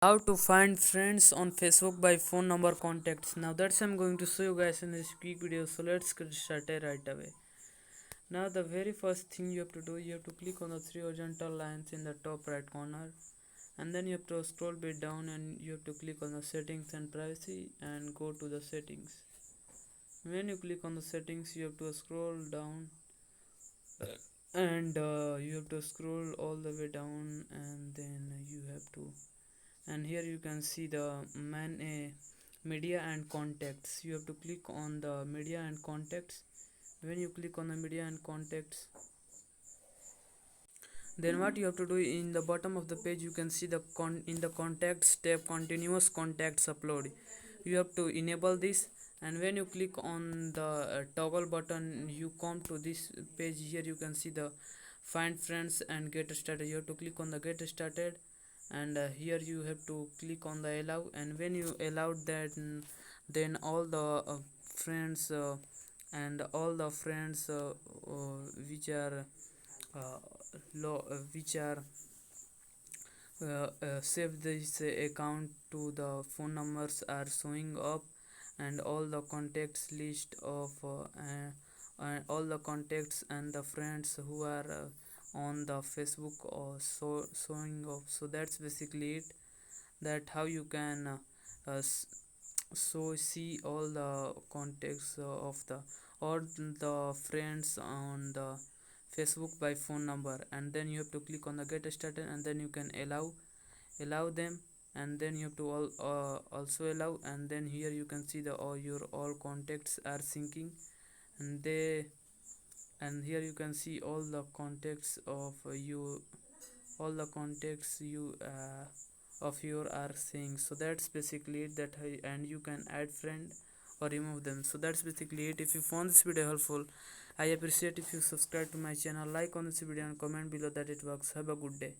How to find friends on Facebook by phone number contacts. Now that's I'm going to show you guys in this quick video, so let's get started right away. Now the very first thing you have to do, you have to click on the three horizontal lines in the top right corner, and then you have to scroll bit down and you have to click on the settings and privacy and go to the settings. When you click on the settings, you have to scroll down and you have to scroll all the way down, and then you have to, and here you can see the media and contacts. You have to click on the media and contacts. When you click on the media and contacts, then what you have to do, in the bottom of the page you can see the in the contacts tab continuous contacts upload. You have to enable this, and when you click on the toggle button, you come to this page. Here you can see the find friends and get started. You have to click on the get started, and here you have to click on the allow, and when you allow that, then all the friends and all the friends which are uh, which are save this account to the phone numbers are showing up, and all the contacts list of all the contacts and the friends who are on the Facebook or showing up. So that's basically it, that how you can so see all the contacts of the all the friends on the Facebook by phone number, and then you have to click on the get started, and then you can allow them, and then you have to also allow, and then here you can see the all contacts are syncing, and they and here you can see all the contacts of you, all the contacts you of your are saying. So that's basically it, that and you can add friend or remove them. So that's basically it. If you found this video helpful, I appreciate if you subscribe to my channel, like on this video, and comment below that it works. Have a good day.